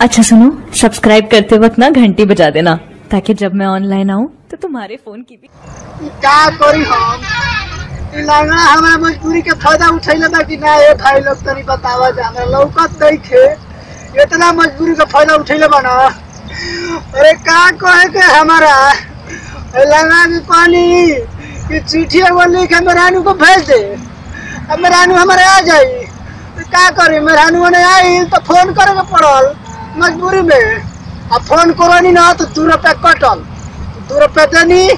अच्छा सुनो, सब्सक्राइब करते वक्त ना घंटी बजा देना ताकि जब मैं ऑनलाइन आऊँ तो तुम्हारे फोन की भी क्या करी हम लगा हमारा मजबूरी के फायदा उठैले बा कि ना। ए भाई लोग तनी बतावा जा, हमरा लौकत नहीं थे इतना मजबूरी का फायदा उठैले बा ना। अरे का कहे के हमारा लगा में पानी कि चिट्ठी एगो लिख के मेहरानू को भेज दे, अब मेहरानू हमारे आ जाई तो का करी। मेहरानू ने आई तो फोन करे के पड़ल मजबूरी में, अब फोन करोनी ना तो 2 रुपया कटल, 2 रुपया देनी।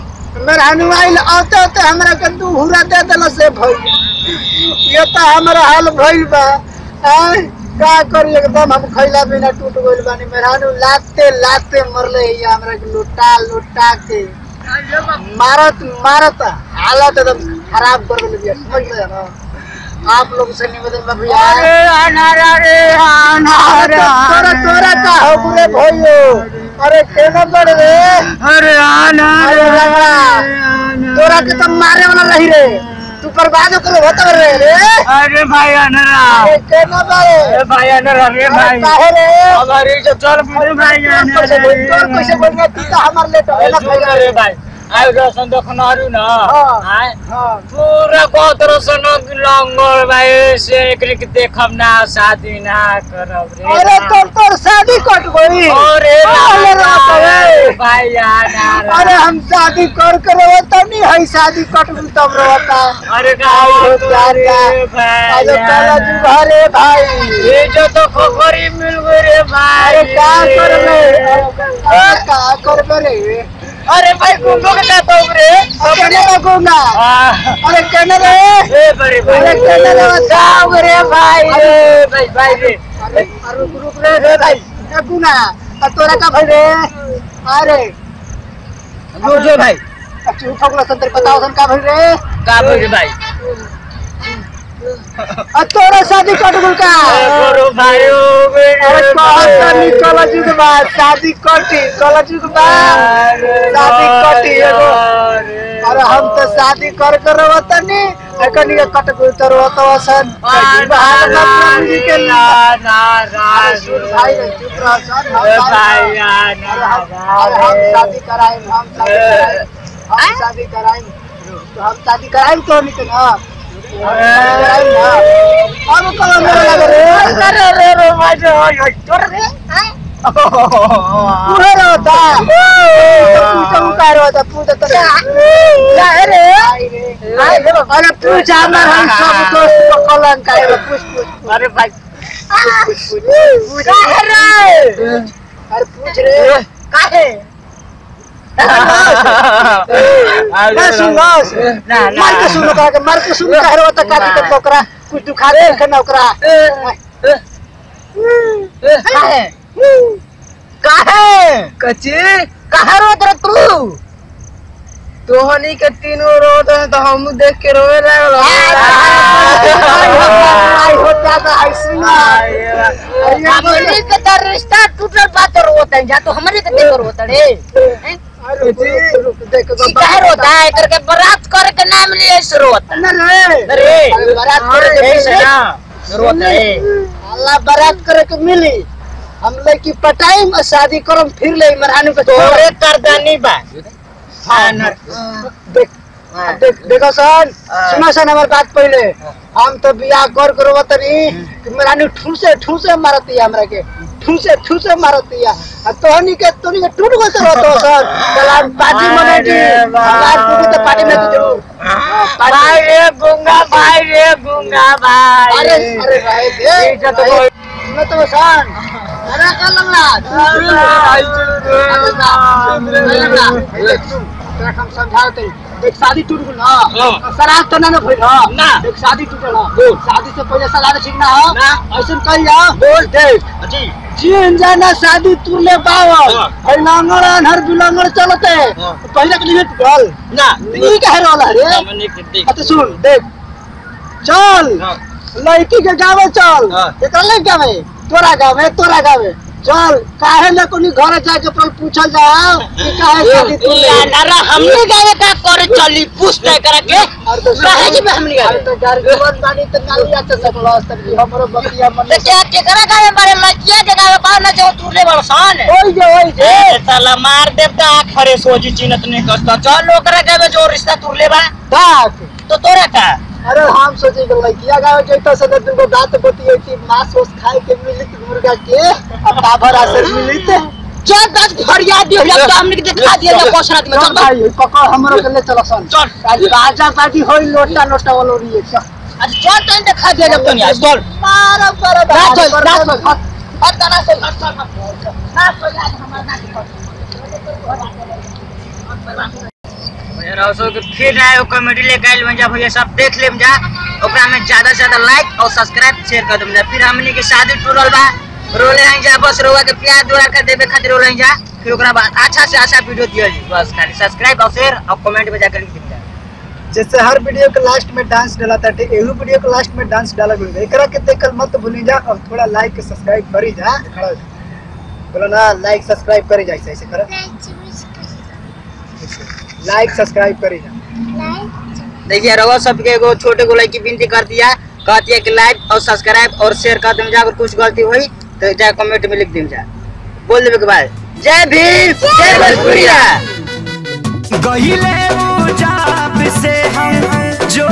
मेहरानू आइल आते आते हमरा के 2 हुरा दे दिल से भइल। ये तो हमारा हाल भइल बा। का करी, एकदम हम खैला बिना टूट गइल बानी। मेहरानू लाते लाते मरले हमरा के लुटा लुटा के मारत मारत हालत एकदम खराब कर दिया। समझ में ना आप लोग से निवेदन बा भैया। अरे अनारा रे अनारा तोरा का हो बुरे भइयो। अरे केना बड़ रे। अरे अनारा तोरा के तो मारे वाला रही रे, तू बर्बाद कर होता रे। अरे भाई अनारा केना बड़े। अरे भाई अनारा रे भाई काहे रे हमारी जो चल बुरे भाई कैसे बोलना तू तो हमार लेट है रे भाई। आइ रसन देखनारू ना आइ पूरा कोतरसन लंगोर भाई से एकरे के देखब ना शादी ना करब रे। अरे तोर शादी कट गई। अरे भाई यार अरे हम शादी कर तनी है शादी कट गई तब रोता। अरे गाओ प्यार का अरे काला जुगारे भाई ये जो तो खबरी मिल गई रे भाई। अरे का कर रे। अरे भाई गुंगो के क्या तो रे केने लगूंगा। अरे केने रे ए बड़े भाई। अरे केने रे बताओ रे भाई रे भाई रे। अरे रुक रे भाई ए गुना तोरा का भाई रे। अरे जो भाई अच्छा ठोकला संतर बताओ सन का भाई रे भाई। तोरा शादी कट गल का भाई। अरे कहत निकल जुग बाद शादी कटी कल जुग बाद शादी कटी एगो। अरे हम तो शादी कर रवतनी एकनी कट गल तो रवतसन बहाल मत मुझे के ना सुन भाई रे चुप रह सन भाई यार। हम शादी कराए हम शादी कराए तो नहीं ना। अब कल मेरा लग रे अरे रे मजा तोर रे पूरा होता पूछो का होता पूछो तो क्या रे। अरे पूछ हमार हम सब दोस्त को कलंक का पूछ। अरे भाई पूछ रे। अरे पूछ रे काहे मार के सुन कह रहा था काटी के ओकरा कुछ दुखा दे के ओकरा काहे कच्ची काहे रोत रे तू। तोहनी के तीनों रोत है तो हम देख के रोए लागल। आई होता था ऐसा हमनी के तो रिश्ता टूटल बात रोत है जा तो हमरे के देख रोत रे। होता है करके बारात करे के नाम लिए रोत रे बारात करे के रोत है। अल्लाह बारात करे के मिली हम लड़की पटाई में शादी करम फिर ले मेहरानू के तोरे करदानी बा। देख देखो सन सुना सन हमार बात पहले हम तो बियाह कर करवतनी मेहरानू ठूसे मारती है हमरा के ठूसे मारती है। तोहनी के टूट गई तो सर कलाम पार्टी मनेगी हमार तो पार्टी में जरूर भाई रे गुंगा भाई। अरे भाई देख मैं तो सन अरे का लगला हम समझाते एक शादी टूट गई ना शराब तो ना भइल ना एक शादी टूटल शादी से पहले सलाह ठीक ना हो ऐसे कल जा बोल देख जी जाना शादी तुरले पावल है लांगड़ अनहर बिलंगड़ चलते पहले के लिए टूटल ना ई कह रहला रे। तो सुन देख चल लड़की के गावे चल एकरा ले गावे तोरा गावे चल काहे न कोनी घर जाके पर पूछल जाओ कि काहे शादी तू यार हमने गावे का करे चली पूछते करा के काहे जी हमने गावे तो यार जीवन बानी त नाली आते सकलो तक हमरो बकिया मन क्या के करा गावे बारे लकिया के गावे कौन न जो तू सन ओई जे साला मार देवता खरे सोजी चिन्हत नहीं करता चल ओकरा के जो रिश्ता तुर लेबा बात तो तोरा का अरे हम सोचे कि लड़किया गाँव जैता से तुमको बात बतिये थी मांस वास खाए के मिलित मुर्गा के अब बाबर आसर मिलित चल दस फरियाद दियो या तो हमने के दिखा दिया ना कोसरात में चल भाई पकड़ हमरो के ले चलो सन चल आज राजा पार्टी होई लोटा लोटा वालो रही है आज चल तो दिखा दिया जब तो नहीं आज चल मारो करो चल हट गाना से हट चल ना तो याद हमारा ना रावसो के फिर आए कॉमेडी ले गइल में जा भैया सब देख लेम जा ओकरा में ज्यादा से ज्यादा लाइक और सब्सक्राइब शेयर कर देम जा फिर हमनी के शादी टूरल बा रोले हैं जा बस रोवा के प्यार दुआ कर देबे खातिर रोले हैं जा फिर ओकरा बाद अच्छा से अच्छा वीडियो दियो जी बस खाली सब्सक्राइब और शेयर और कमेंट में जाकर लिख देम जा जैसे हर वीडियो के लास्ट में डांस डाला था एहू वीडियो के लास्ट में डांस डाला गया एकरा के देखल मत भूली जा और थोड़ा लाइक सब्सक्राइब करी जा बोलो ना लाइक सब्सक्राइब करी जा ऐसे करो लाइक सब्सक्राइब करी जा देखिए रवा सबके एगो छोटे को लड़की विनती कर दिया कहती है कि लाइक और सब्सक्राइब और शेयर कर देम जा अगर कुछ गलती हुई तो जा कमेंट में लिख देम जा बोल देबे के बाद जय भीम जय भोजपुरिया गहिले उजाब से हम जो